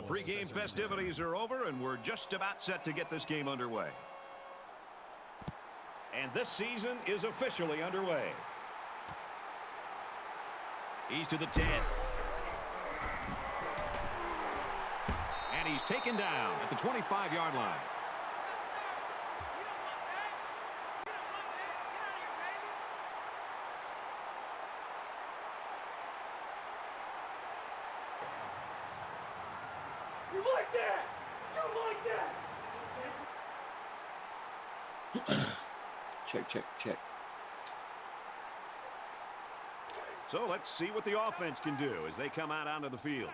Pre-game festivities are over, and we're just about set to get this game underway. And this season is officially underway. He's to the 10. And he's taken down at the 25-yard line. You like that? You like that? Check. So let's see what the offense can do as they come out onto the field.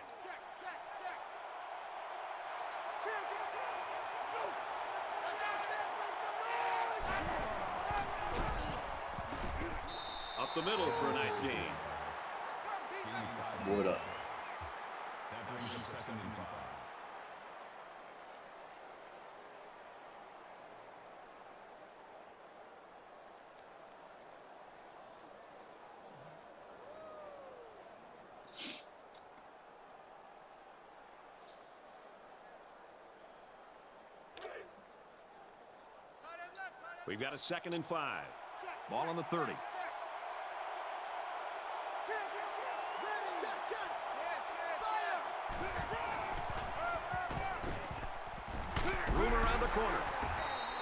Up the middle for a nice gain. What up? That brings up 2nd and 5. We've got a 2nd and 5. Ball on the 30. Room around the corner.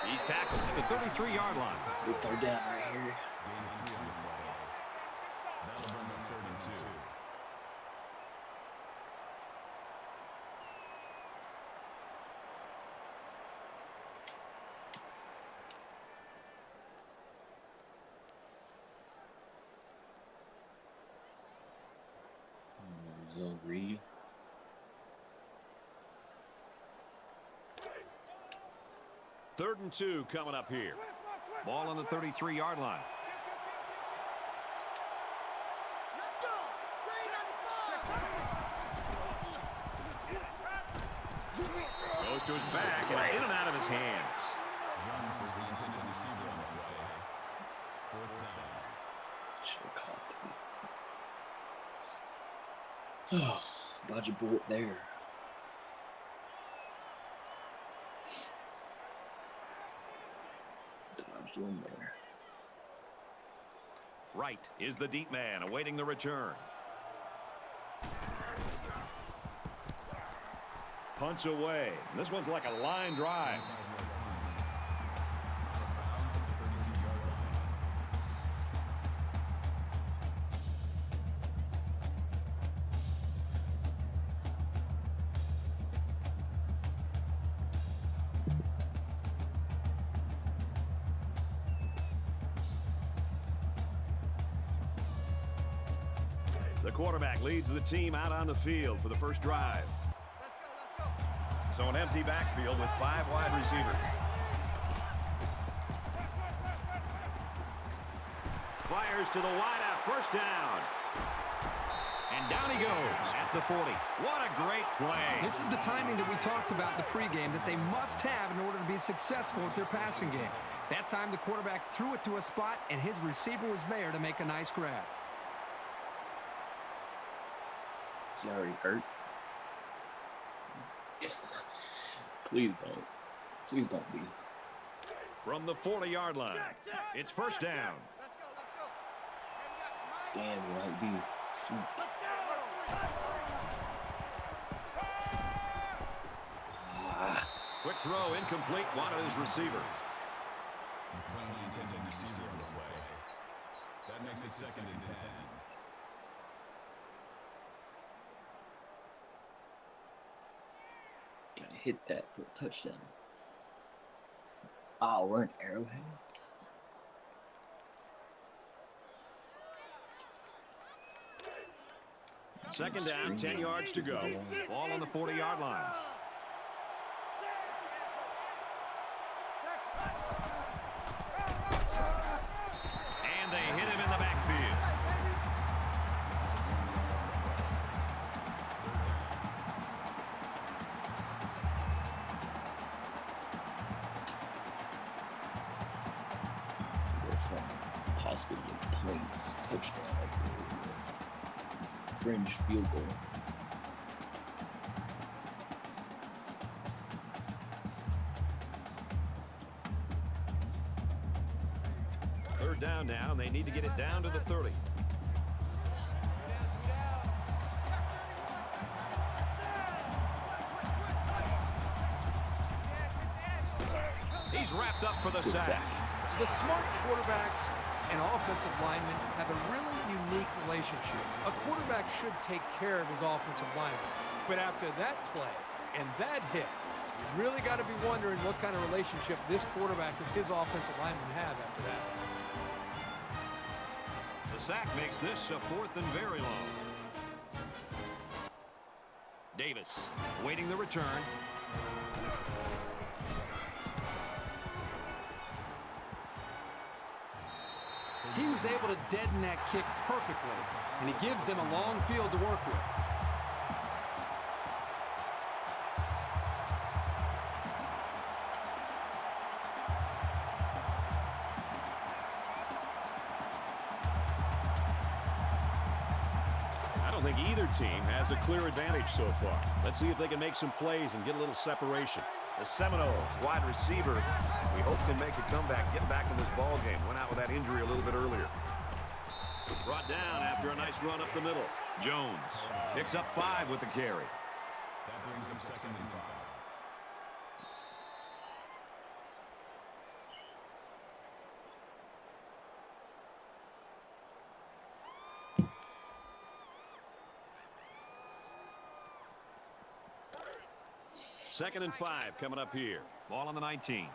He's tackled at the 33-yard line. Good third down right here. That'll bring up 3rd and 2. Zone read. Third and 2 coming up here. Ball on the 33-yard line. Goes to his back, and it's in and out of his hands. Jones was the intended receiver on the play. 4th down. Should have caught that. Oh, dodge a bullet there. Dodged one there. Wright is the deep man awaiting the return. Punts away. This one's like a line drive. The quarterback leads the team out on the field for the first drive. So an empty backfield with 5 wide receivers. Fires to the wideout, first down. And down he goes at the 40. What a great play. This is the timing that we talked about in the pregame that they must have in order to be successful with their passing game. That time the quarterback threw it to a spot, and his receiver was there to make a nice grab. Is he already hurt? Please don't. Please don't be. From the 40-yard line, it's first down. Damn, he might be. Shoot. Quick throw, incomplete, wanted his receiver. Plainly intended receiver on the way. That makes it 2nd and 10. Gotta hit that for a touchdown. Oh, we're an Arrowhead. Second down, 10 yards to go. Ball on the 40-yard line. And they hit him in the backfield. Possibly get points, touchdown right there. Fringe field goal. down now, and they need to get it down to the 30. He's wrapped up for the sack. The smart quarterbacks and offensive linemen have a really unique relationship. A quarterback should take care of his offensive lineman. But after that play and that hit, you really got to be wondering what kind of relationship this quarterback and his offensive lineman have after that. The sack makes this a 4th and very long. Davis waiting the return. He was able to deaden that kick perfectly, and he gives them a long field to work with. I don't think either team has a clear advantage so far. Let's see if they can make some plays and get a little separation. The Seminoles wide receiver, we hope can make a comeback, get back in this ball game. Went out with that injury a little bit earlier. Brought down after a nice run up the middle. Jones picks up 5 with the carry. That brings him 2nd and 5. Second and 5 coming up here. Ball on the 19.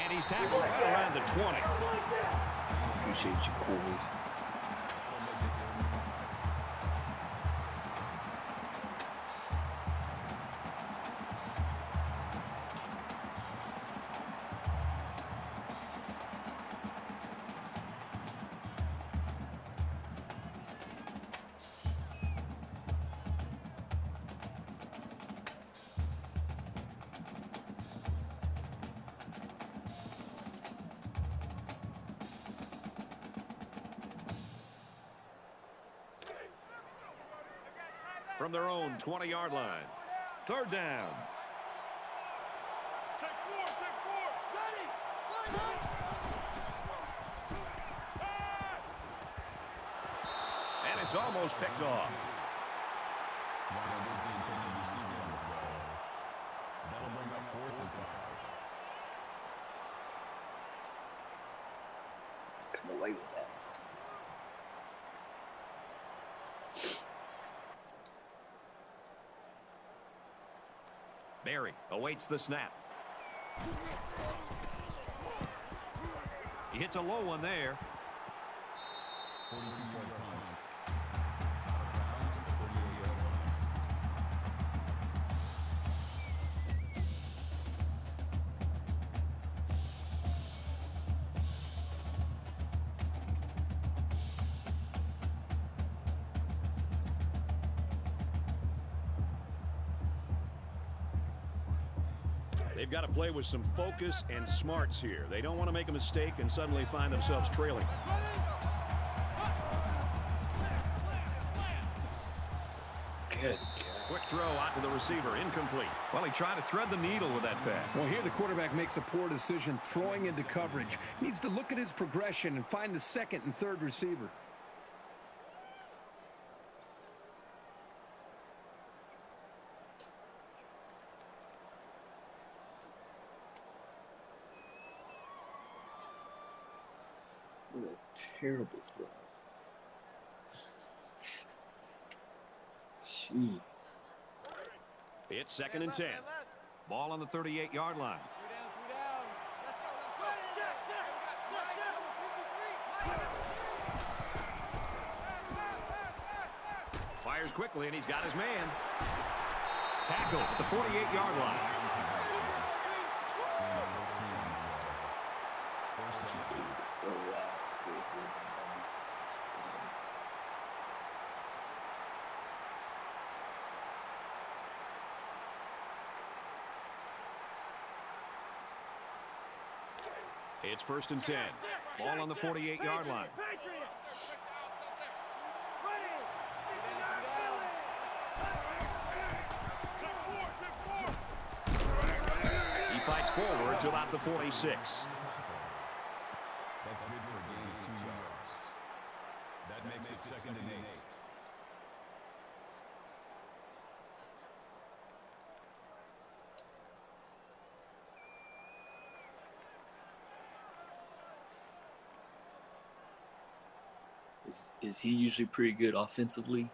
And he's tackled right around the 20. Appreciate you, Corey. From their own 20-yard line. 3rd down. Take 4, take 4. Ready. And it's almost picked off. That is the intended receiver on the play. That'll bring up 4th and 5. Come away with that. Barry awaits the snap. He hits a low one there. 42-yard punt. Out of bounds at the 38-yard line. They've got to play with some focus and smarts here. They don't want to make a mistake and suddenly find themselves trailing. Good. Quick throw out to the receiver, incomplete. Well, he tried to thread the needle with that pass. Well, here the quarterback makes a poor decision throwing into coverage. Needs to look at his progression and find the 2nd and 3rd receiver. What a terrible throw. Gee. It's 2nd and 10. Ball on the 38-yard line. Fires quickly, and he's got his man. Tackle at the 48-yard line. It's 1st and 10. Ball on the 48-yard line. It's forward to about the 46. That's good for a gain of 2 yards. That makes it 2nd and 8. Is he usually pretty good offensively?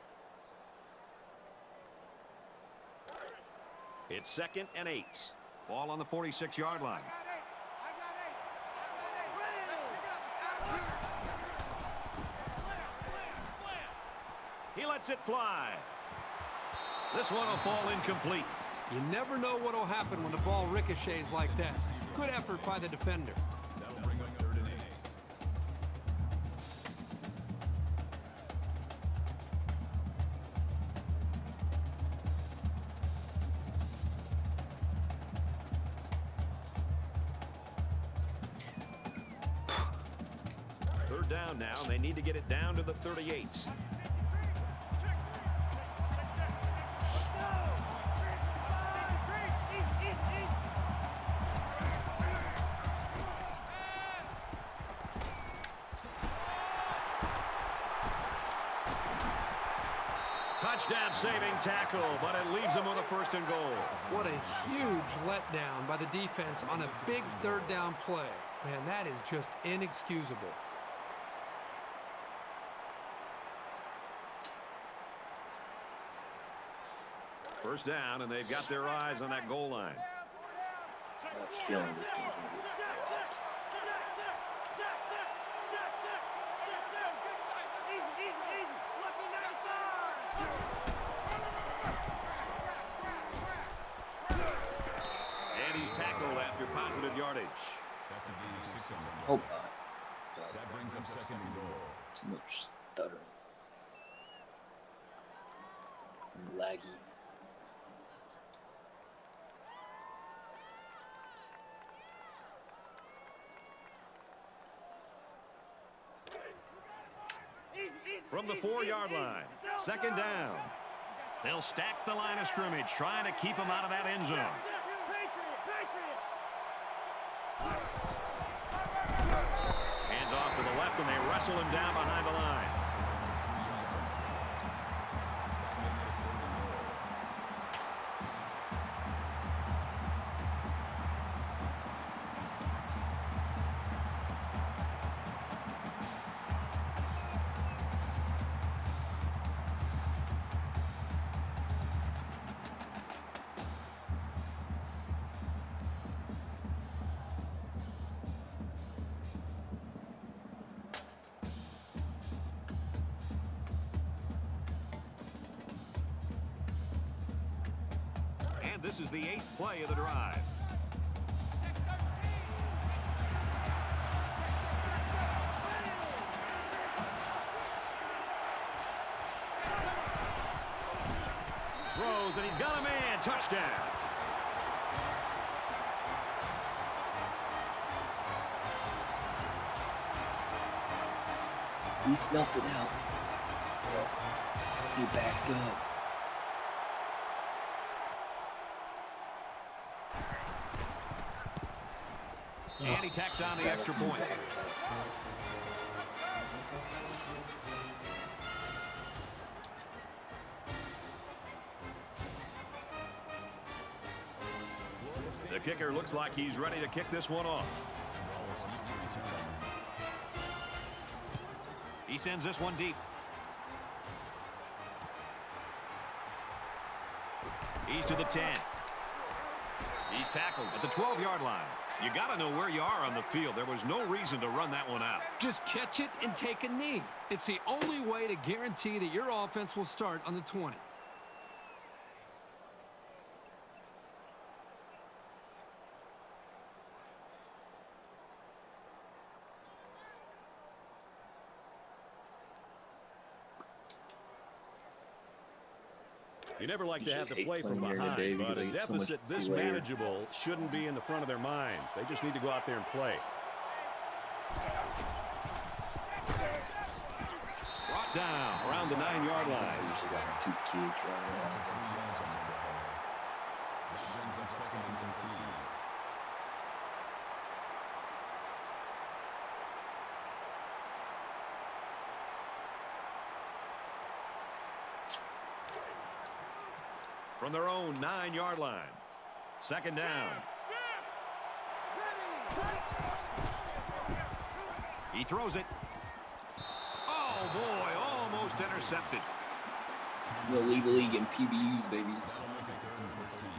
It's 2nd and 8. Ball on the 46-yard line. He lets it fly. This one will fall incomplete. You never know what will happen when the ball ricochets like that. Good effort by the defender. That'll bring up 3rd and 8. Third down now, and they need to get it down to the 38. Touchdown saving tackle, but it leaves them with a 1st and goal. What a huge letdown by the defense on a big 3rd down play. Man, that is just inexcusable. First down, and they've got their eyes on that goal line. I have a feeling this game's going to be flat. And he's tackled after positive yardage. That's a gain of 6 on the Hope play. not. That brings up 2nd and goal. Too much stuttering. And laggy. From the 4-yard line, 2nd down. They'll stack the line of scrimmage, trying to keep him out of that end zone. Hands off to the left, and they wrestle him down behind the line. Makes it 3rd and goal. And this is the 8th play of the drive. Throws, and he's got a man. Touchdown. He snuffed it out. He backed up. And he tacks on the extra point. The kicker looks like he's ready to kick this one off. He sends this one deep. He's to the 10. He's tackled at the 12-yard line. You got to know where you are on the field. There was no reason to run that one out. Just catch it and take a knee. It's the only way to guarantee that your offense will start on the 20. You never like You to have should to hate play from playing here behind, today but because a they get so much deficit this delay. manageable shouldn't be in the front of their minds. They just need to go out there and play. Brought down around the 9-yard Since I line. usually got 2 kids running around. That's 3 yards on the play. That brings up 2nd and 13. from their own 9-yard line. Second down. He throws it. Oh, boy, almost intercepted. The league and PBUs, baby. That'll make it 3rd and 13.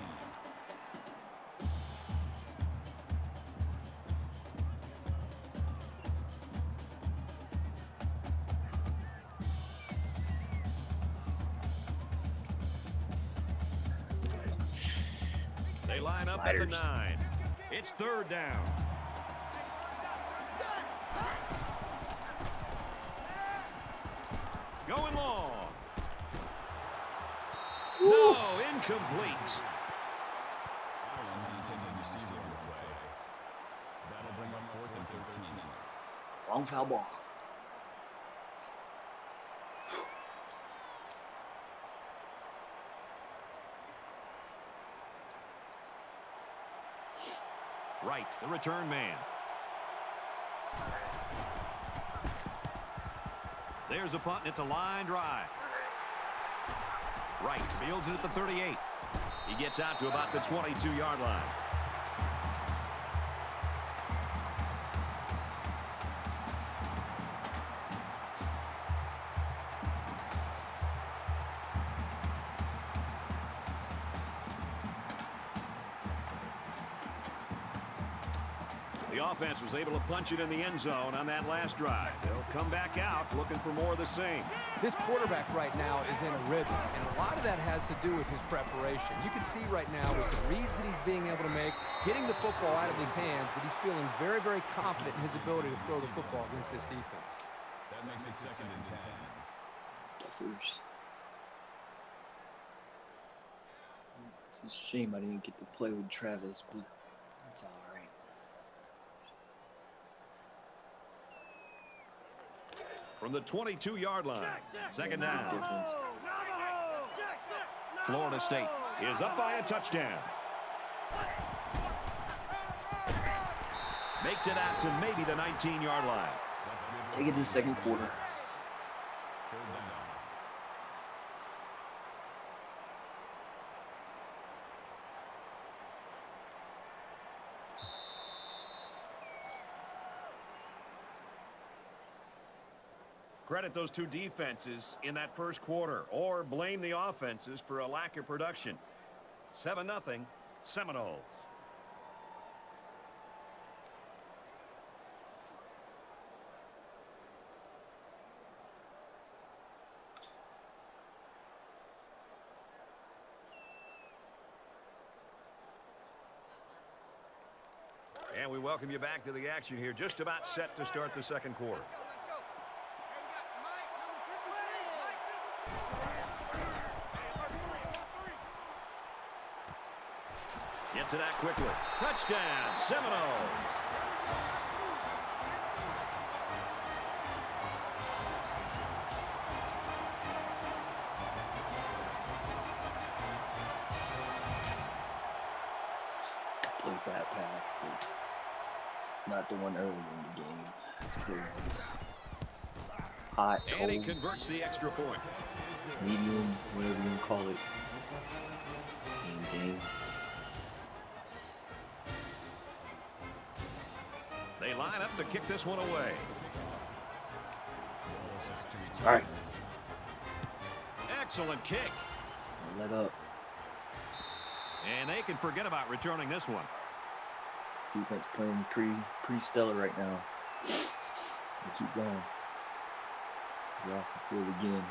They line up at the 9. It's 3rd down. Going long. Woo. No, incomplete. Allen, the intended receiver on the play. That'll bring up 4th and 13. Wrong foul ball. Right, the return man. There's a punt, and it's a line drive. Right, fields it at the 38. He gets out to about the 22-yard line. The offense was able to punch it in the end zone on that last drive. They'll come back out looking for more of the same. This quarterback right now is in a rhythm, and a lot of that has to do with his preparation. You can see right now with the reads that he's being able to make, getting the football out of his hands, that he's feeling very, very confident in his ability to throw the football against this defense. That makes it 2nd and 10. Duffers. It's a shame I didn't get to play with Travis, but that's all right. From the 22-yard line, second down. Difference. Florida State is up by a touchdown. Makes it out to maybe the 19-yard line. Take it to the second quarter. 3rd down. Credit those two defenses in that first quarter, or blame the offenses for a lack of production. 7-0 Seminoles. And we welcome you back to the action here. Just about set to start the second quarter. Gets it out quickly. Touchdown, Seminoles. Complete that pass, but not the one early in the game. It's crazy. Hot, And he cold, converts the extra point. medium, whatever you want to call it. Game. They line up to kick this one away. All right. Excellent kick. Let up. And they can forget about returning this one. Defense playing pretty stellar right now. They keep going. They're off the field again.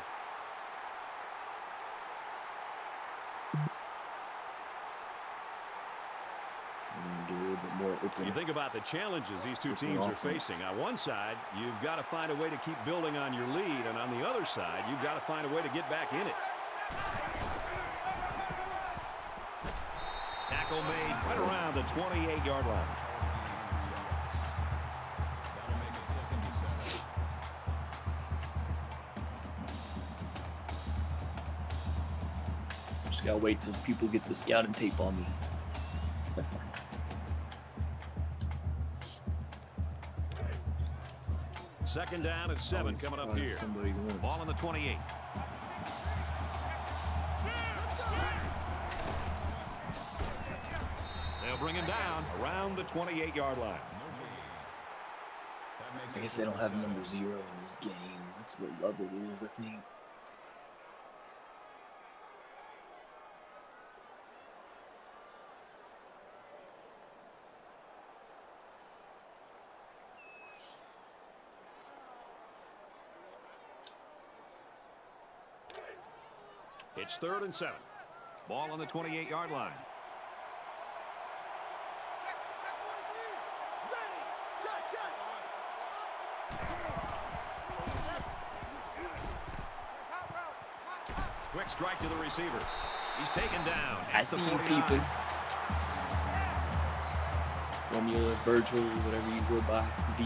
Get a little bit more open. You think about the challenges these two teams are facing. On one side, you've got to find a way to keep building on your lead, and on the other side, you've got to find a way to get back in it. Tackle made right around the 28-yard line. That'll make it 2nd and 7. Just gotta wait till people get the scouting tape on me. Second down and 7 Always coming up surprised here. somebody wins. Ball on the 28. They'll bring him down around the 28-yard line. I guess they don't have number 0 in this game. That's what Lovett is, I think. It's 3rd and 7. Ball on the 28-yard line. Quick strike to the receiver. He's taken down. I see you peeping. Formula, Virgil, whatever you go by. V.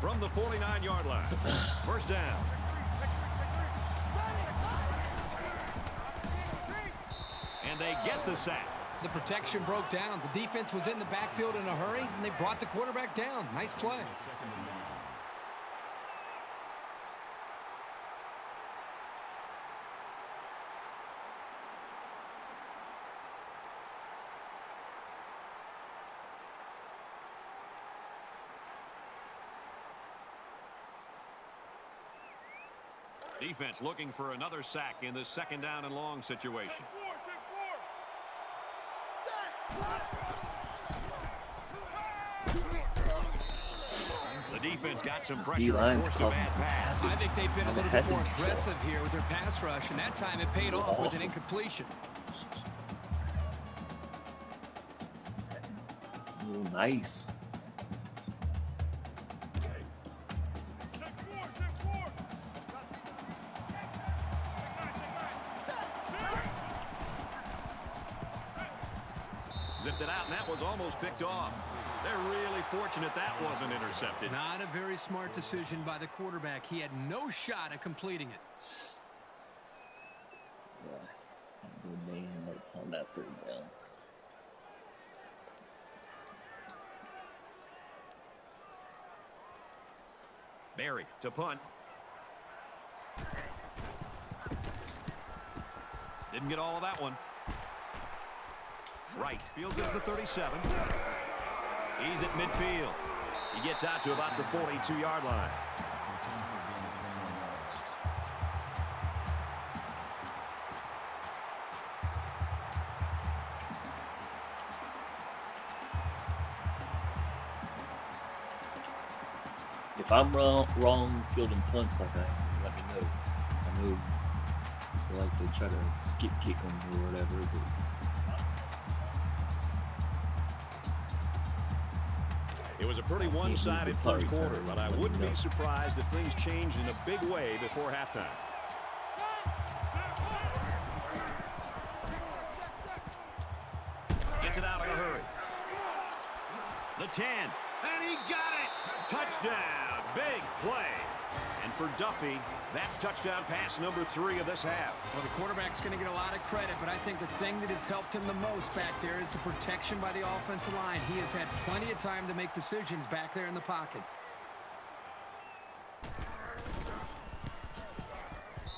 From the 49-yard line. First down. And they get the sack. The protection broke down. The defense was in the backfield in a hurry, and they brought the quarterback down. Nice play. Defense looking for another sack in this 2nd down and long situation. The defense got some pressure. D-line's causing some pass. I think they've been a little bit more aggressive here with their pass rush, and that time it paid off with an incompletion. Nice. Zipped it out, and that was almost picked off. They're really fortunate that wasn't intercepted. Not a very smart decision by the quarterback. He had no shot at completing it. Yeah, good man on that 3rd down. Barry to punt. Didn't get all of that one. Right, fields it at the 37. He's at midfield. He gets out to about the 42-yard line. If I'm wrong fielding punts like that, let me know. I know they like to try to skip kick them or whatever, but it was a pretty one-sided first quarter, but I wouldn't be surprised if things changed in a big way before halftime. Gets it out in a hurry. The 10, and he got it! Touchdown! Big play. And for Duffy, that's touchdown pass number 3 of this half. Well, the quarterback's going to get a lot of credit, but I think the thing that has helped him the most back there is the protection by the offensive line. He has had plenty of time to make decisions back there in the pocket.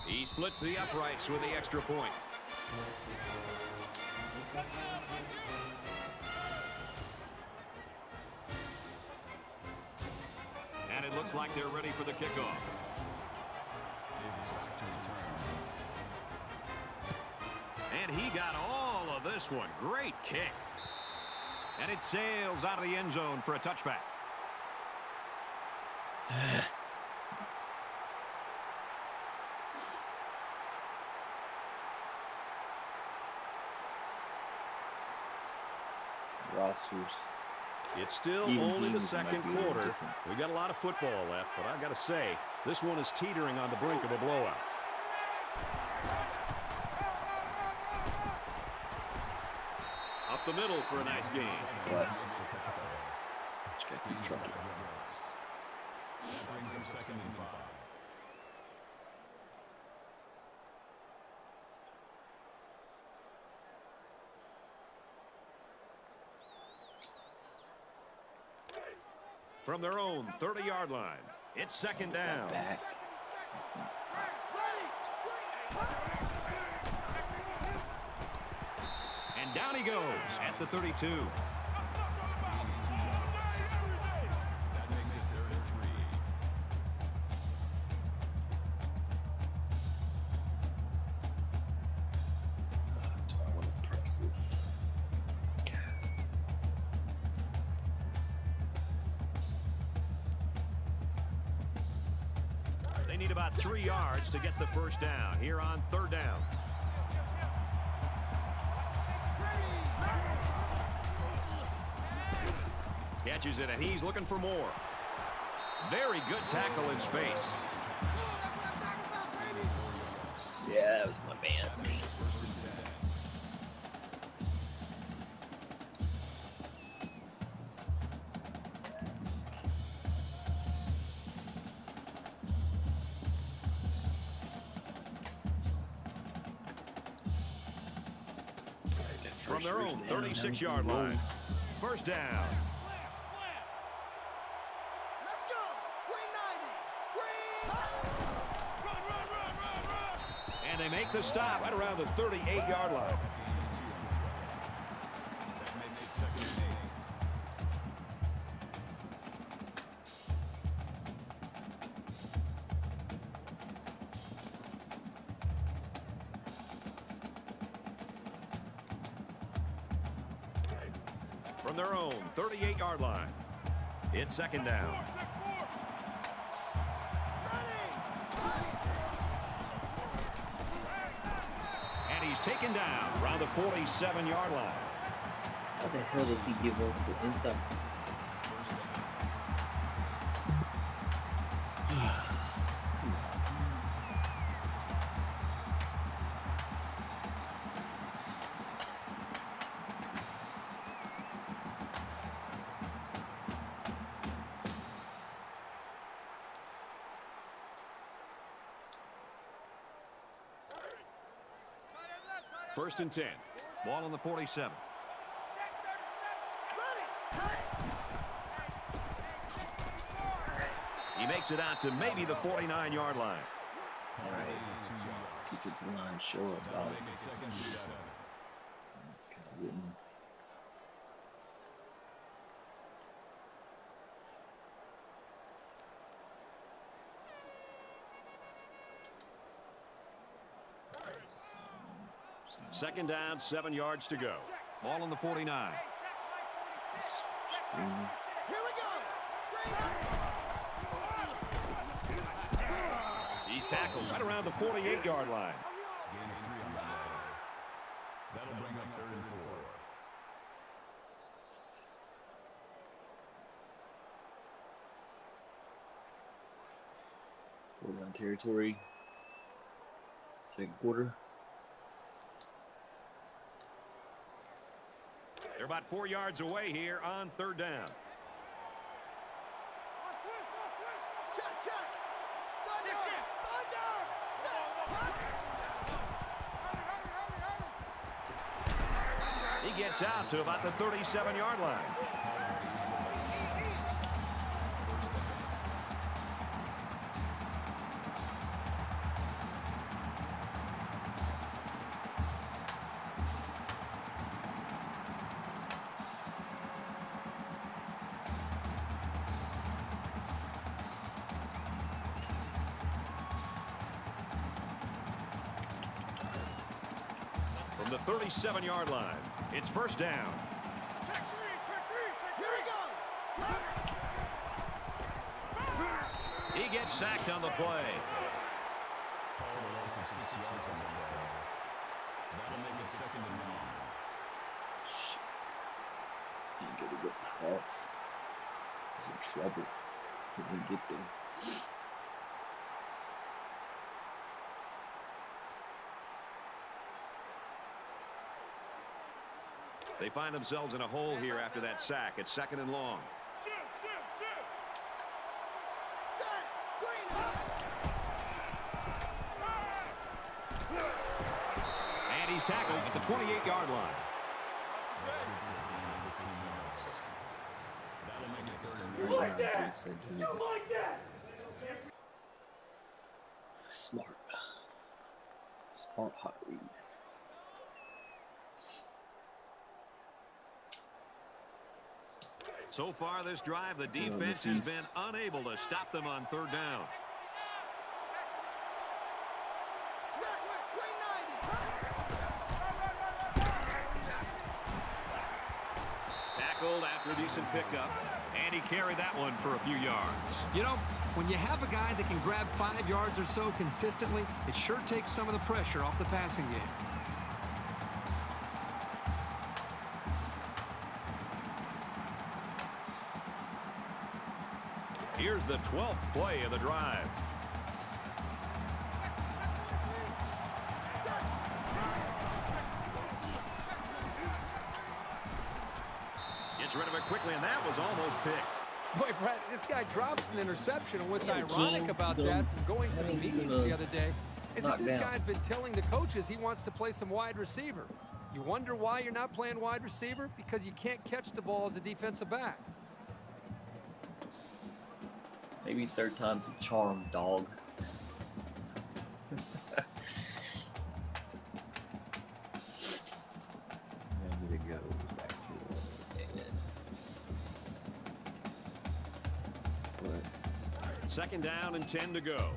He splits the uprights with the extra point. And it looks like they're ready for the kickoff. And he got all of this one. Great kick. And it sails out of the end zone for a touchback. rosters. It's still only the 2nd quarter. We got a lot of football left, but I've got to say, this one is teetering on the brink of a blowout. Up the middle for a nice game. What? Just gotta keep trucking. Brings him 2nd and 5. From their own 30-yard line, it's second down. Back. And down he goes at the 32. That makes it 33. Do I want to press this? They need about 3 yards to get the first down here on third down. Catches it, and he's looking for more. Very good tackle in space. Yeah, that was my man. That makes it first and 10. From their own 36-yard line. First down. Let's go. Green 90. Green. And they make the stop right around the 38-yard line. That makes it second and 8. From their own 38-yard line, it's second down. And he's taken down around the 47-yard line. How the hell does he give up the inside? First and 10. Ball on the 47. He makes it out to maybe the 49-yard line. All right. Defensive line show up. That'll make it second and 7. Kind of written. Second down, 7 yards to go. Ball on the 49. Screen. Here we go. He's tackled right around the 48-yard line. Gain of 3 on that play. That'll bring up third and 4. Fourth down territory. Second quarter. They're about 4 yards away here on third down. Check, check. Thunder. Thunder. He gets out to about the 37-yard line. From the 37-yard line, it's first down. Check three. Here we go. He gets sacked on the play. Call the loss of 6 yards on the play. That'll make it second and 9. Shit. Didn't get a good press. He's in trouble if he didn't get there. They find themselves in a hole here after that sack. It's second and long. Shoot. Set. Green. And he's tackled at the 28-yard line. That's good for a gain of 15 yards. That'll make it third and 1. like that? You like that? Smart. Smart hot read. So far this drive, the defense has been unable to stop them on third down. Tackled after a decent pickup, and he carried that one for a few yards. You know, when you have a guy that can grab 5 yards or so consistently, it sure takes some of the pressure off the passing game. Here's the 12th play of the drive. Gets rid of it quickly, and that was almost picked. Boy, Brad, this guy drops an interception, and what's Yeah, ironic King, about Bill, that from going through the having meetings some, the other day is that this knockdown. guy's been telling the coaches he wants to play some wide receiver. You wonder why you're not playing wide receiver? Because you can't catch the ball as a defensive back. Maybe third time's a charm, dog. Maybe to go back to it. But 2nd down and 10 to go.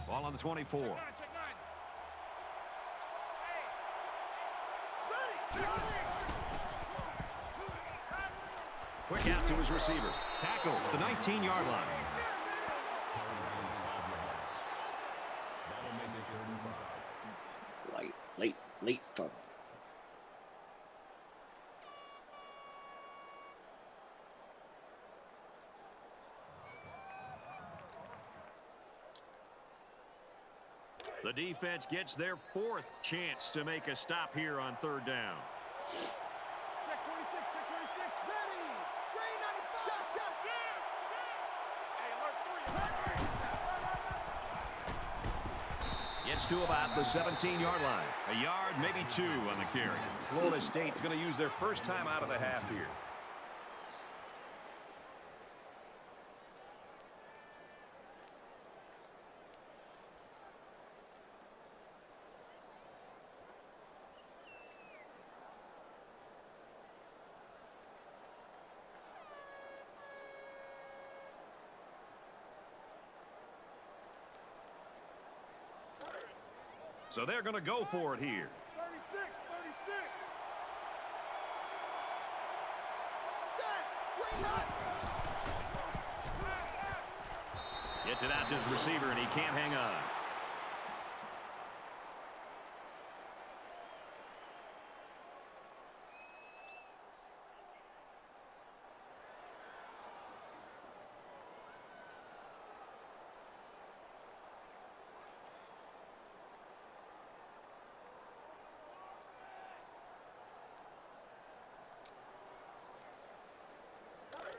Ball on the 24. Quick out to his receiver. Tackle at the 19-yard line. That'll make it 35. late start. The defense gets their 4th chance to make a stop here on 3rd down. Check 26, check 26. Ready. Green 95. Check. Hey, alert 3. Gets to about the 17-yard line. A yard, maybe 2 on the carry. Florida State's going to use their first time out of the half here. So they're going to go for it here. 36, 36. Set. Green light. Gets it out to his receiver, and he can't hang on.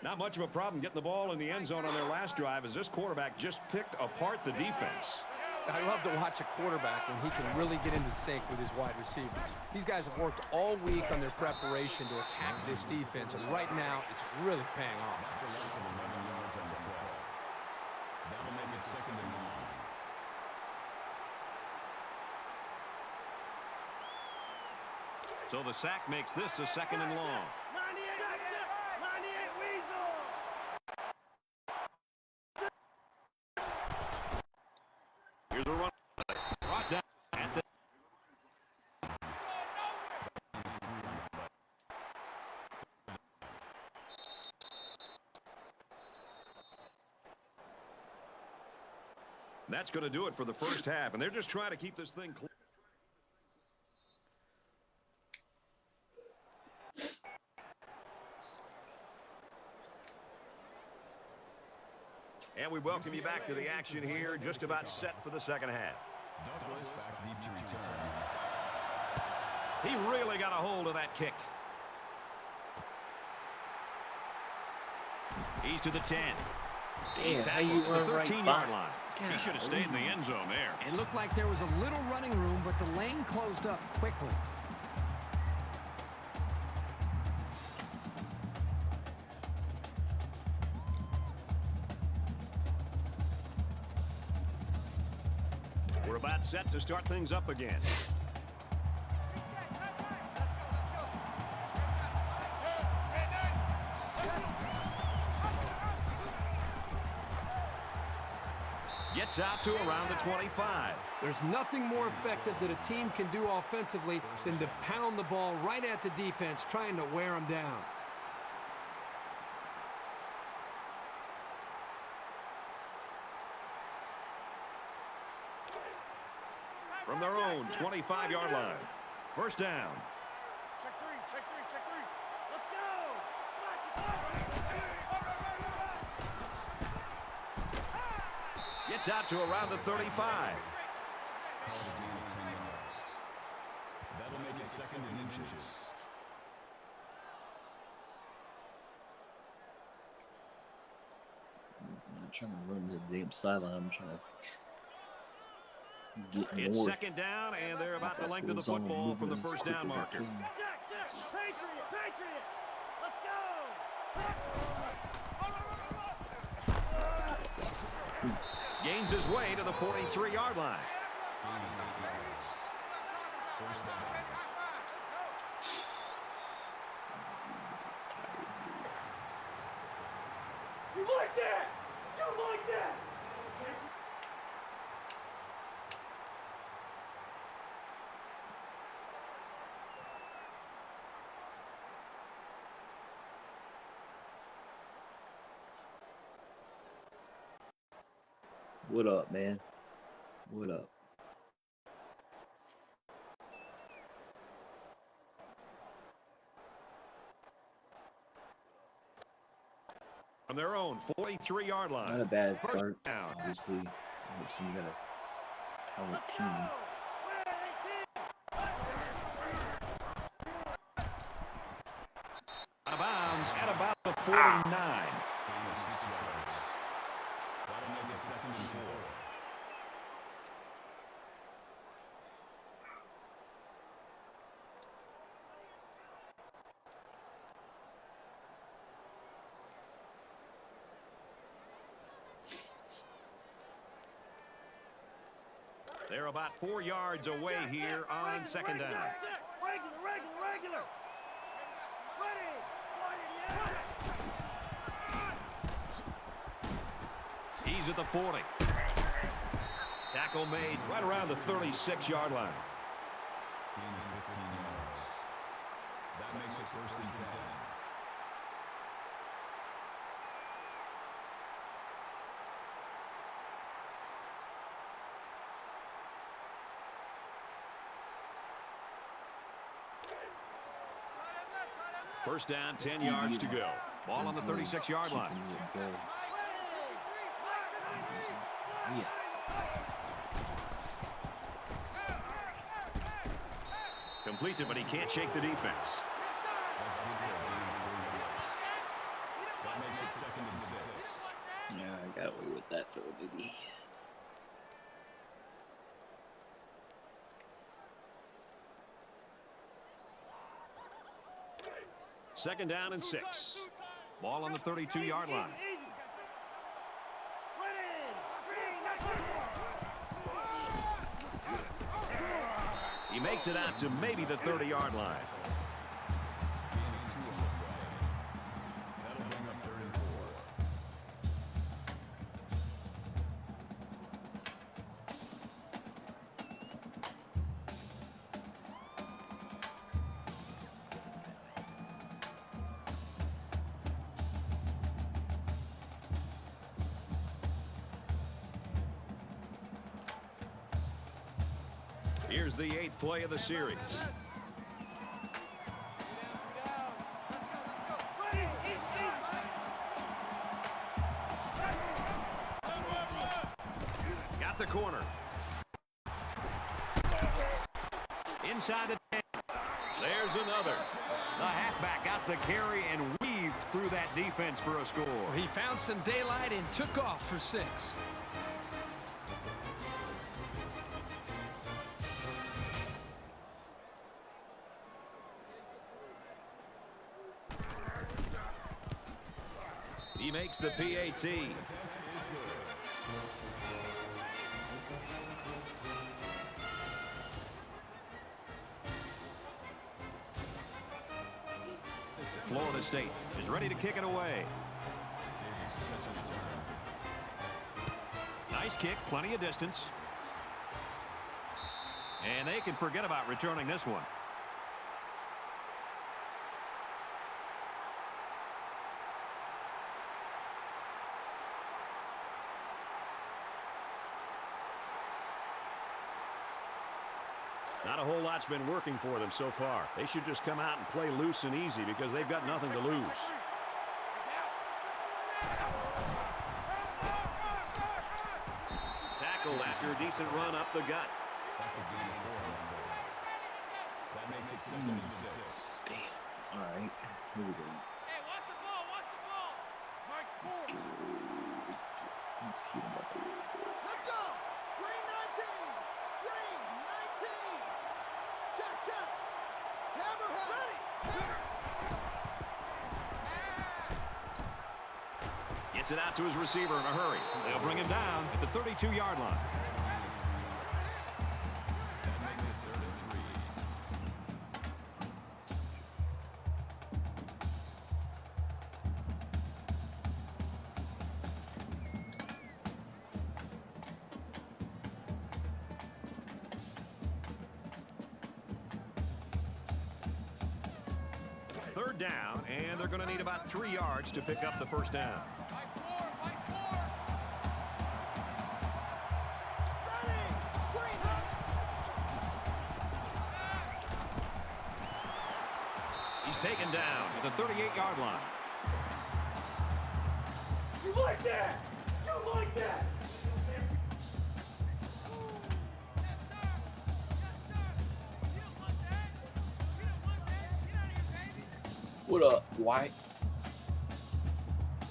Not much of a problem getting the ball in the end zone on their last drive, as this quarterback just picked apart the defense. I love to watch a quarterback when he can really get into sync with his wide receivers. These guys have worked all week on their preparation to attack this defense, and right now it's really paying off. That's a loss of 11 yards on the play. That'll make it 2nd and 9. So the sack makes this a 2nd and long. 98 Weasel. Here's a run. Brought down at the That's going to do it for the first half, and they're just trying to keep this thing clean. And we welcome you back to the action here, just about set for the second half. Douglas back deep to return. He really got a hold of that kick. He's to the 10. He's Damn, how tackled you at run the right 13-yard by? line. He should have stayed in the end zone there. It looked like there was a little running room, but the lane closed up quickly. We're about set to start things up again. Gets out to around the 25. There's nothing more effective that a team can do offensively than to pound the ball right at the defense, trying to wear them down. From their own 25-yard line. First down. Check three, check three, check three. Let's go! Gets out to around the 35. That'll make it second and inches. I'm not trying to run to the damn sideline. I'm trying to get It's north. second down, and they're about the That length of the goes on football from the moving as first quick down as I marker. can. Jack, Patriot, Patriot! Let's go! Gains his way to the 43-yard line. First down. You like that? You like that? What up, man? What up? From their own 43-yard line. Not a bad First start. down. Obviously, helps when you got a talented Let's team. go! Out of bounds at about the 49. Gain of 6 yards. That'll make it second and 4. They're about 4 yards away here on second down. Regular, regular, regular! Ready! He's at the 40. Tackle made right around the 36-yard line. Gain of 15 yards. That makes it first and 10. First down, 10 yards to go. Ball on the 36-yard line. Keeping it going. Yes. Completes it, but he can't shake the defense. That's good for a gain of 4 yards. That makes it second and 6. Yeah, I got away with that throw, baby. Second down and 6. Ball on the 32-yard line. He makes it out to maybe the 30-yard line. Gain of 2 on the play. That'll bring up 3rd and 4. Here's the 8th play of the series. Got the corner. Inside the 10. There's another. The halfback got the carry and weaved through that defense for a score. He found some daylight and took off for 6. He makes the PAT. Florida State is ready to kick it away. Nice kick, plenty of distance. And they can forget about returning this one. Not a whole lot's been working for them so far. They should just come out and play loose and easy because they've got nothing to lose. Tackled after a decent run up the gut. That's a gain of 4. That makes it 7 and 6. Damn. All right. Here we go. Hey, watch the ball, watch the ball. Mike, Let's go. Let's heat him up a little bit. let's go. Green 19. Green 19. Check, check. Hammerhead. Ready. Gets it out to his receiver in a hurry. They'll bring him down at the 32-yard line. That makes it 3rd and 3. Third down, and they're going to need about 3 yards to pick up the first down. Mike 4, Mike 4. Ready. Green. He's taken down at the 38-yard line. You like that? You like that? What up, White?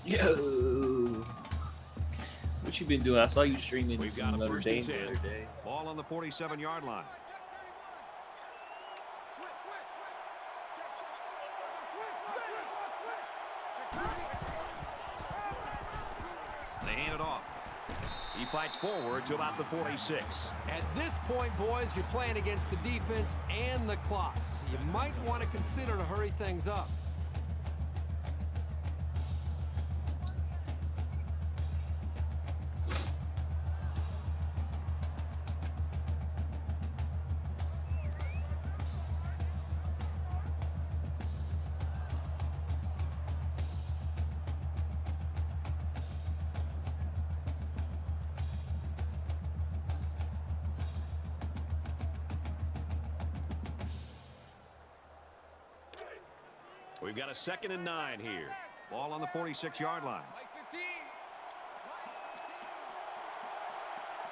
Yo. What you been doing? I saw you streaming We've some got a Notre first Dame and the 10. other day. Ball on the 47-yard line. They hand it off. He fights forward to about the 46. At this point, boys, you're playing against the defense and the clock. So you might want to consider to hurry things up. We've got a 2nd and 9 here. Ball on the 46-yard line. Mike 15.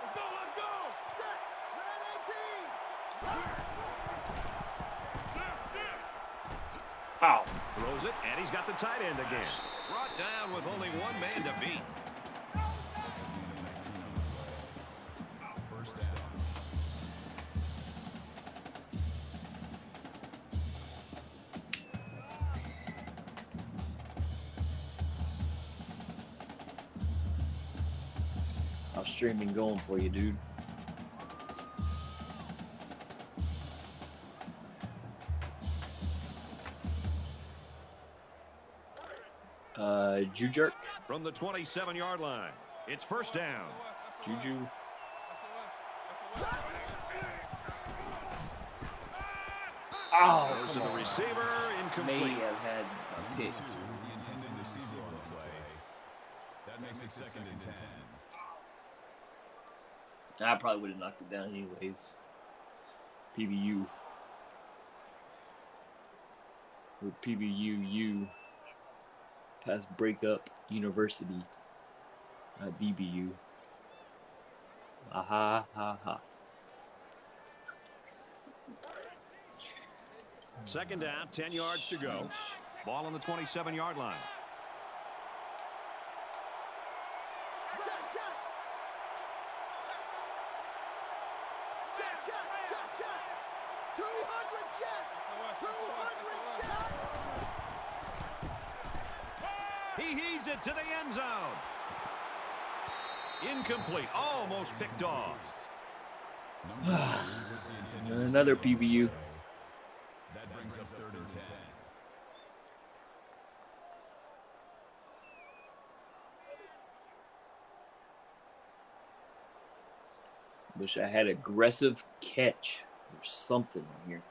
Let's go, let's go. Set. Red 18. Ow. Throws it, and he's got the tight end again. Brought down with only one man to beat. That's a gain of 19 on the play. First down. How's streaming going for you, dude? Jujerk? From the 27-yard line, it's first down. Juju? Oh, Goes to come the on. receiver, May incomplete. have had a pick. The intended receiver on the play. That makes it 2nd and 10. I probably would have knocked it down anyways. PBU. Or PBU. Past breakup university. Not DBU. Aha, ha, ha. 2nd down, 10 yards to go. Ball on the 27-yard line. Check, check. Check, check, check, check. 200 check. 200 check. He heaves it to the end zone. Incomplete, almost picked off. Number 2 was the intended Another receiver on the PBU. play. That brings up 3rd and 10. Wish I had aggressive catch or something on here.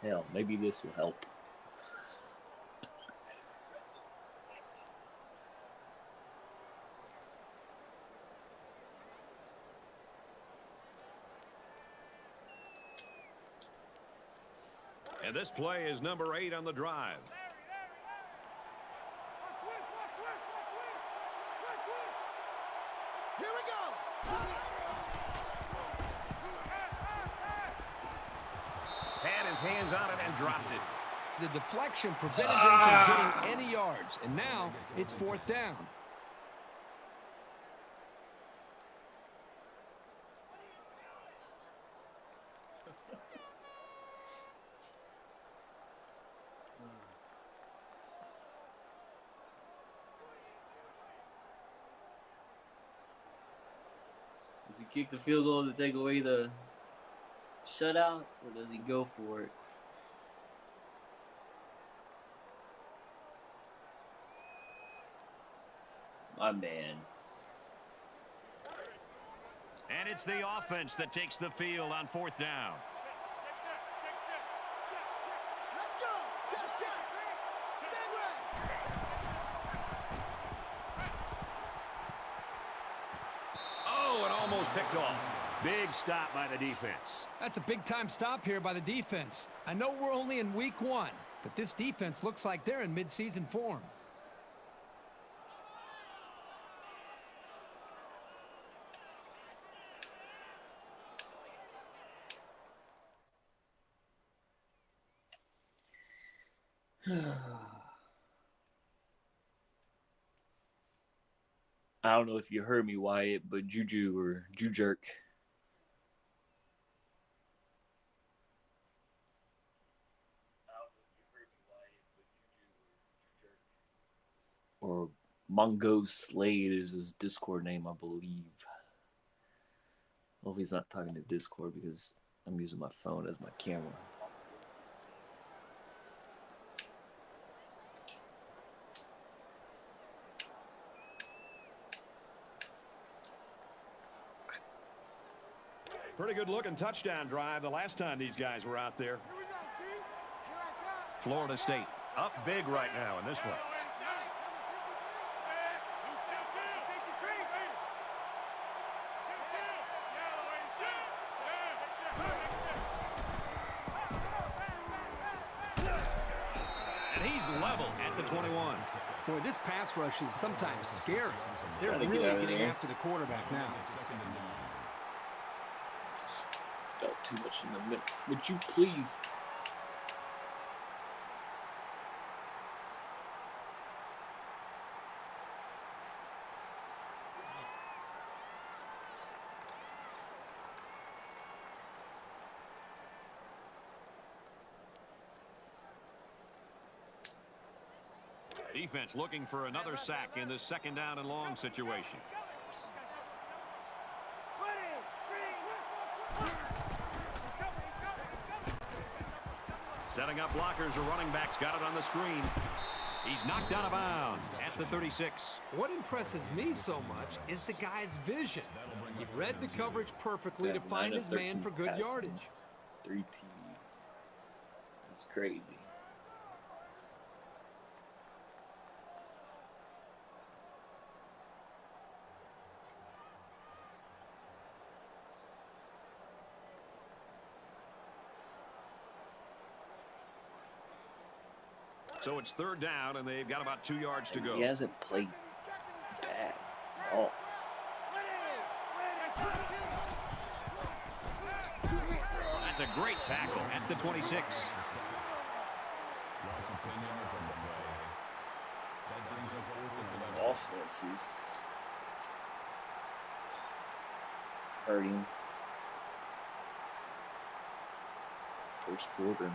Hell, maybe this will help. And this play is number 8 on the drive. Here we go. Had his hands on it and dropped it. The deflection prevented them from getting any yards, and now it's 4th down. Does he kick the field goal to take away the shutout, or does he go for it? My man. And it's the offense that takes the field on 4th down. Let's go. Check. Stand ready. Oh, and almost picked off. Big stop by the defense. That's a big-time stop here by the defense. I know we're only in week 1, but this defense looks like they're in mid-season form. I don't know if you heard me, Wyatt, but Juju or Jujerk. Or Mongo Slade is his Discord name, I believe. Well, he's not talking to Discord because I'm using my phone as my camera. Pretty good looking touchdown drive the last time these guys were out there. Here we go, T. Here I come. Florida State up big right now in this one. And he's level at the 21. Boy, this pass rush is sometimes scary. They're Gotta get really out of getting there. after the quarterback now. Felt too much in the middle. Would you please? Defense looking for another sack in this 2nd down and long situation. Setting up blockers, or running backs got it on the screen. He's knocked out of bounds at the 36. What impresses me so much is the guy's vision. He read the coverage perfectly to find his man for good yardage. 3 TDs. That's crazy. So it's 3rd down, and they've got about 2 yards to go. He hasn't played bad at all. That's a great tackle at the 26. Some offenses hurting. First quarter.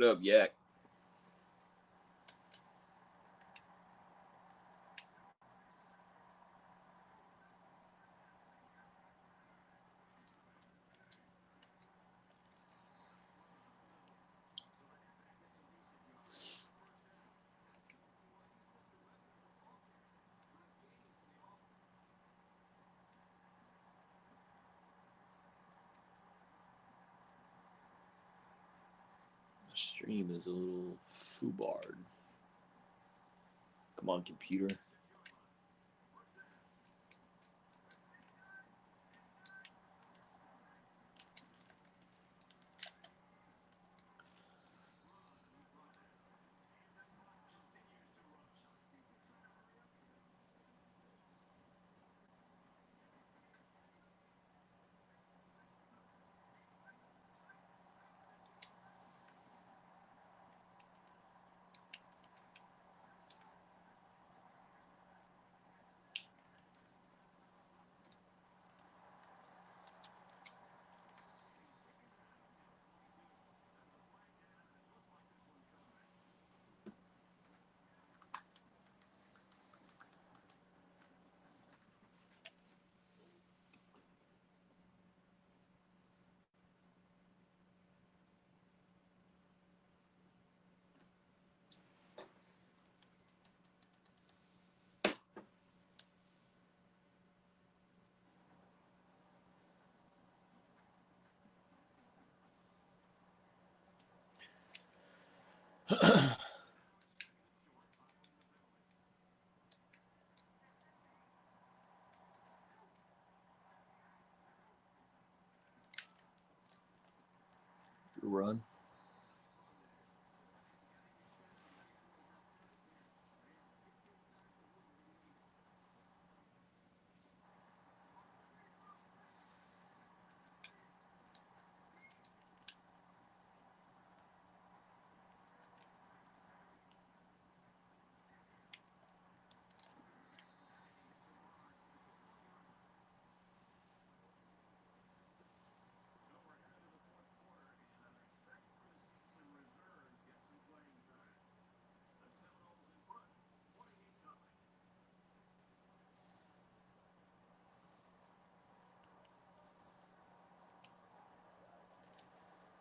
What up, Yak? The stream is a little foobarred. Come on, computer. Run.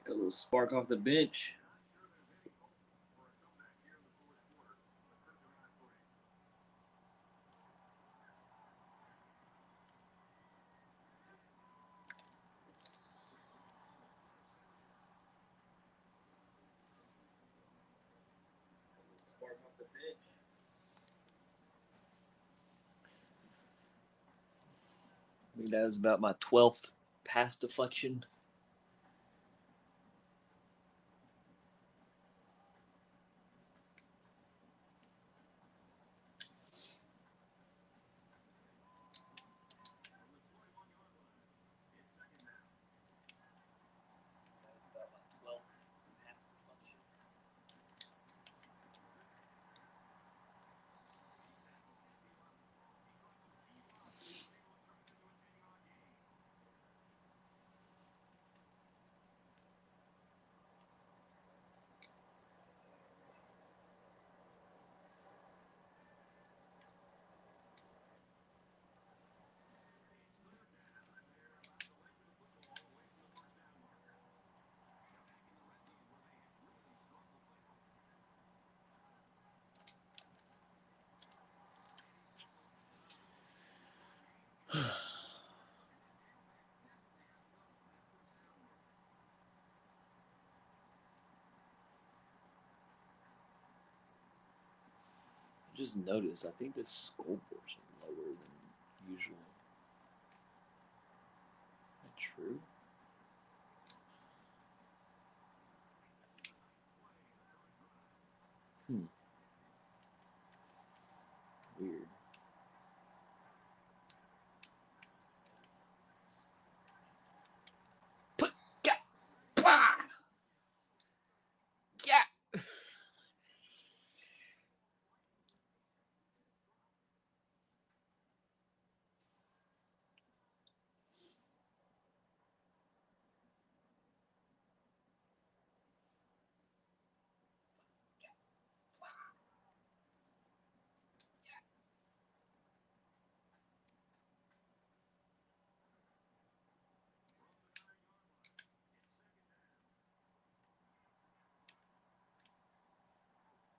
Got a little spark off the bench. Spark off the bench. I think that was about my 12th pass deflection. Just noticed, I think the scoreboards are lower than usual. Is that true? Weird. Put, yeah, bah! Yeah.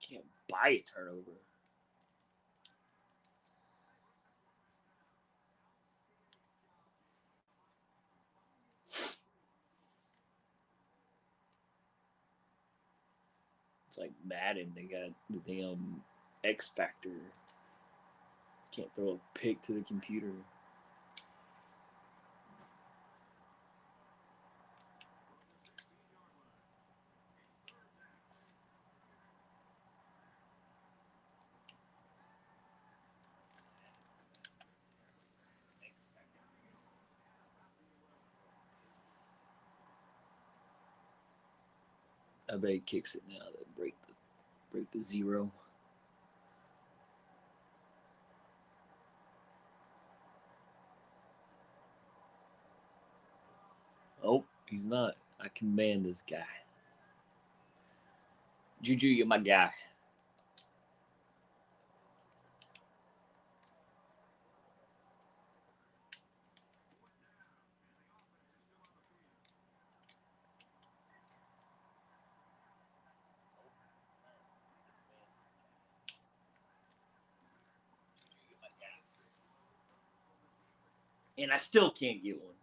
Can't buy a turnover. It's like Madden. They got the damn X Factor. Can't throw a pick to the computer. I bet he kicks it now to break the zero. Oh, he's not. I command this guy. Juju, you're my guy. And I still can't get one.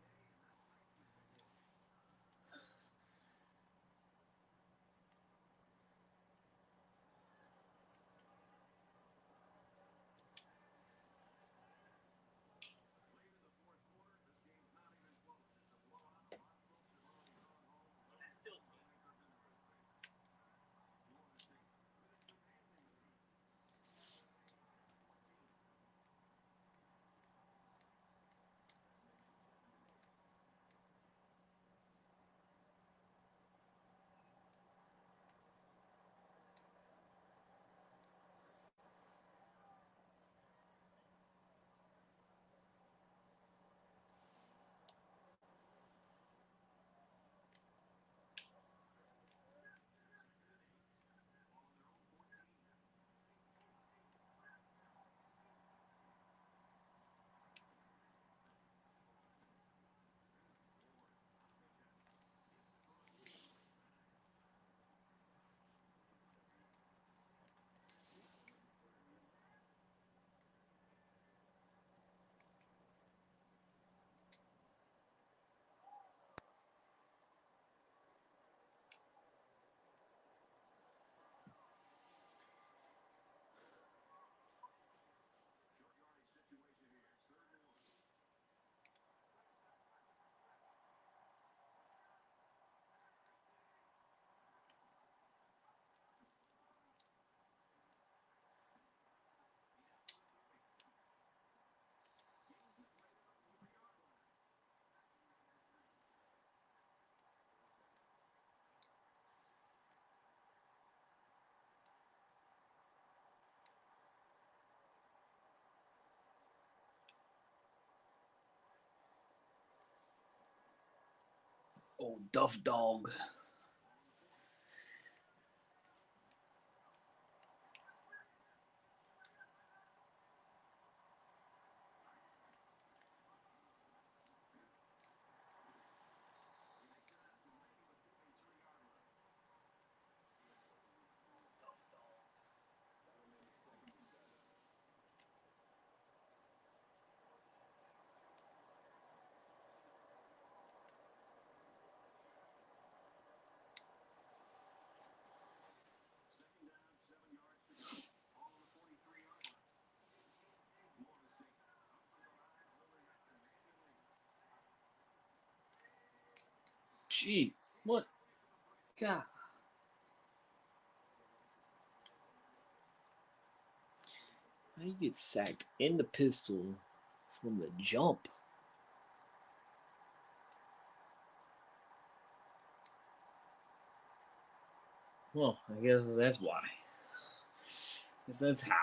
Oh, Duff Dog. Gee, what? God. How you get sacked in the pistol from the jump? Well, I guess that's why. I guess that's how.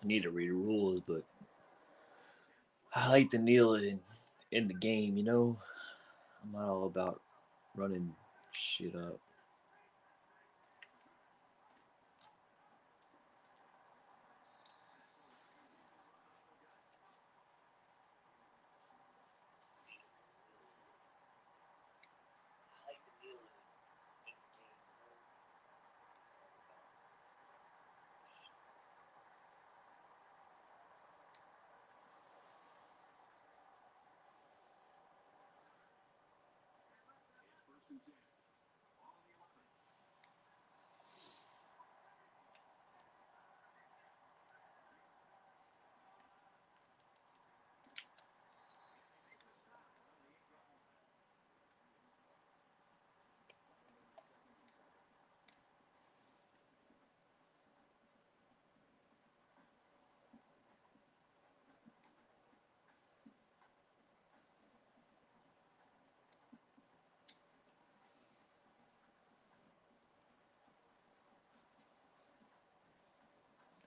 need to read the rules, but I like to kneel in the game, you know? I'm not all about running shit up.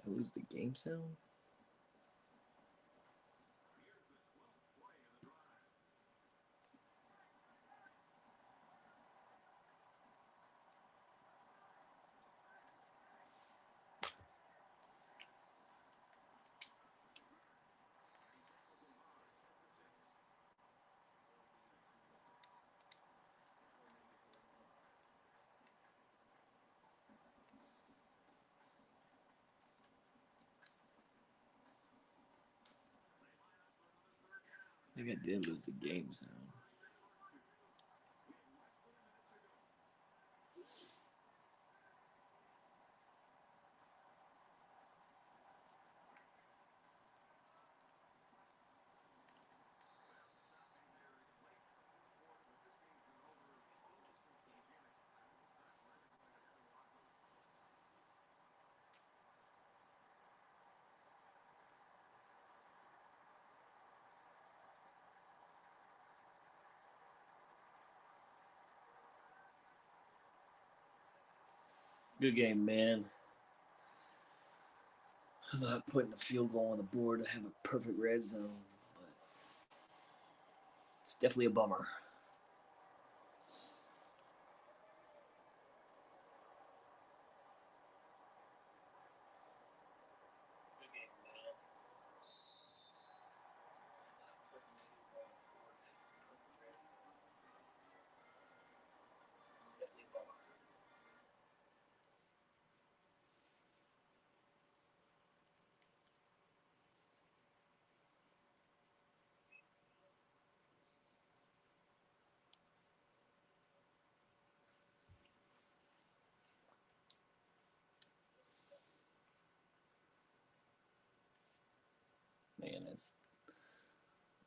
I lose the game sound? I think I did lose the game sound. Good game, man. I'm not putting a field goal on the board to have a perfect red zone, but it's definitely a bummer. Man, it's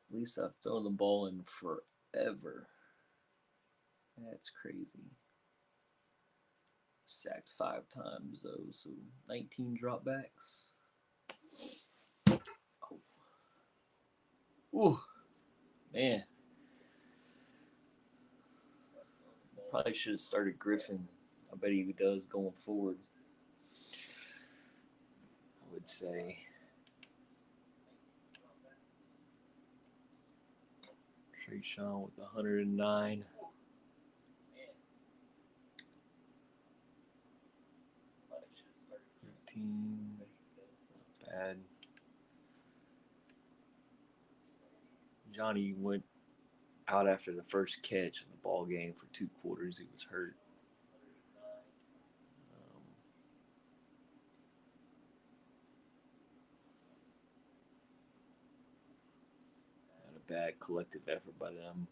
at least I've thrown the ball in forever. That's crazy. Sacked 5 times though, so 19 dropbacks. Oh. Ooh, man. Probably should have started Griffin. I bet he does going forward. I would say. Trayshawn with 109. 13. Not bad. Johnny went out after the first catch in the ball game for 2 quarters. He was hurt. Not a bad collective effort by them.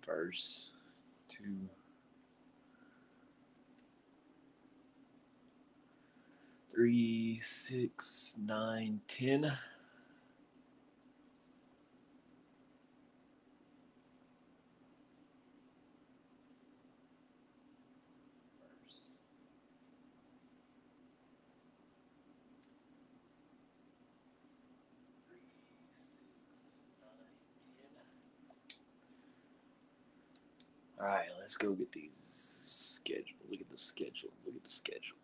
Verse 2. 3, 6, 9, 10. All right, let's go get these schedule. Look at the schedule. Look at the schedule.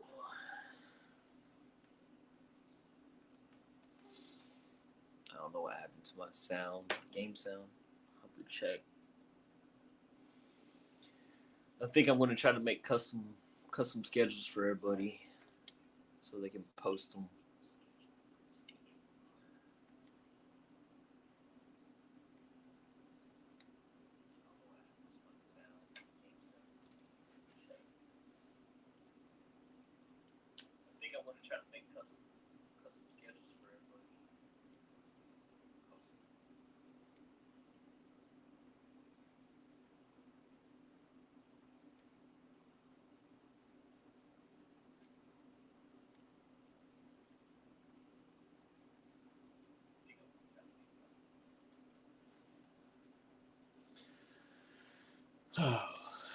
I don't know what happened to my sound, game sound. I'll have to check. I think I'm gonna try to make custom schedules for everybody, so they can post them. I think I'm gonna try to make custom schedules for everybody.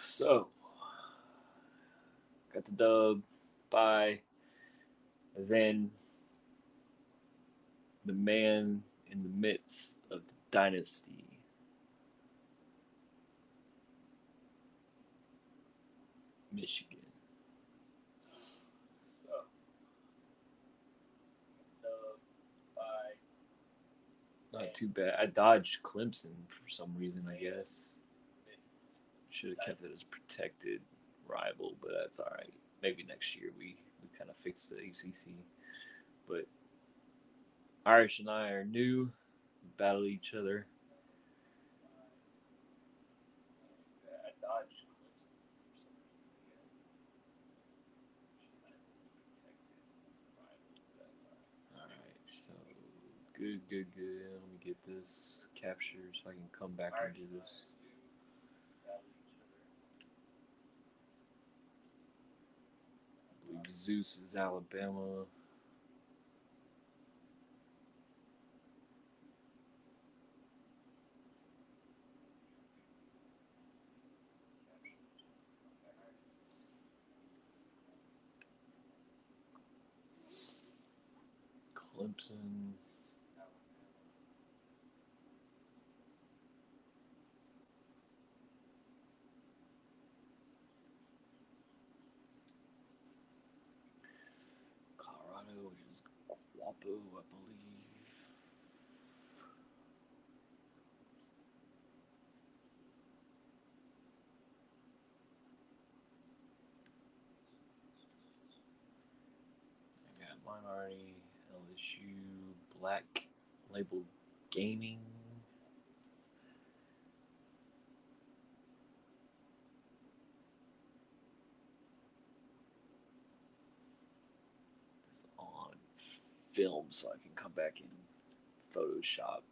So, got the dub by then the man in the midst of the dynasty. Michigan. So, dub by not too bad. I dodged Clemson for some reason, I guess. Should have kept it as protected rival, but that's all right. Maybe next year we kind of fix the ACC. But Irish and I are new. We battle each other. I dodged Clemson for some reason, I guess. All right, so good. Let me get this captured so I can come back and do this. I believe Zeus is Alabama. Clemson. Colorado, which is Guapo, I believe. I got mine already. LSU, Black Label Gaming. It's on film, so I can come back in Photoshop.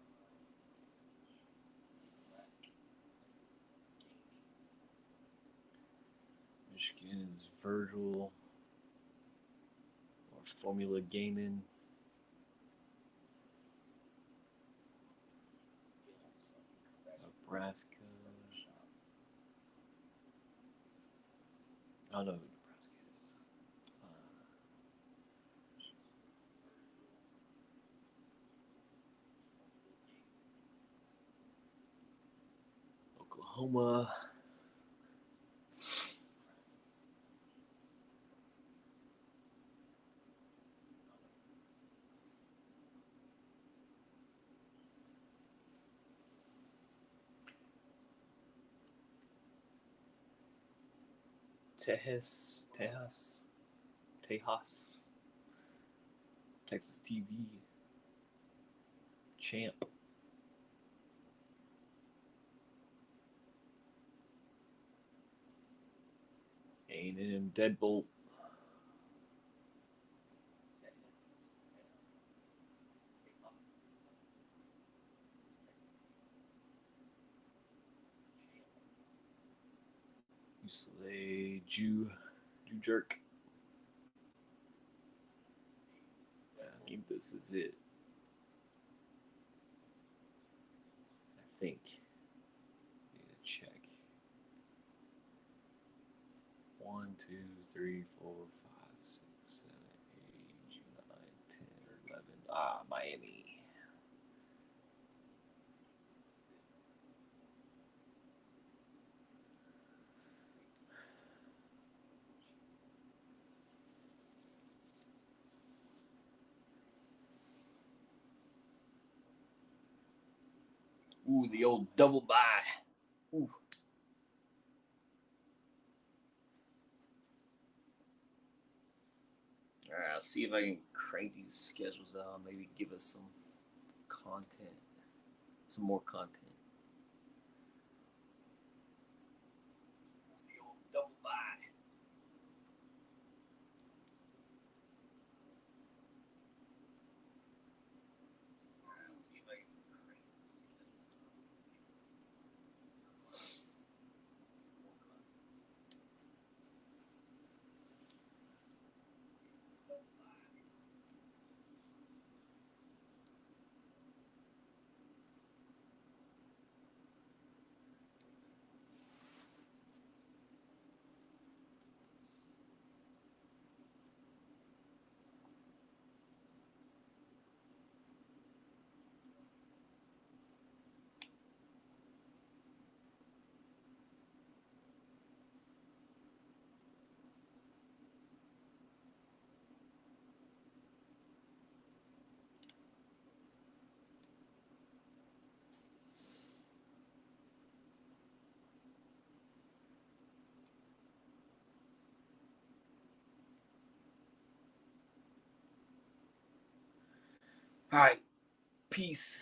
Michigan is Virgil or Formula Gaming. Nebraska. I don't know who Nebraska is. Oklahoma. Texas, Texas TV, Champ, A&M, Deadbolt, UCLA, Jew Jerk. I think this is it. I think. Need to check. 1, 2, 3, 4, 5, 6, 7, 8, 9, 10, 11. Miami. Ooh, the old double bye. Ooh. All right, I'll see if I can crank these schedules out. Maybe give us some content, some more content. The old double bye. All right. Peace.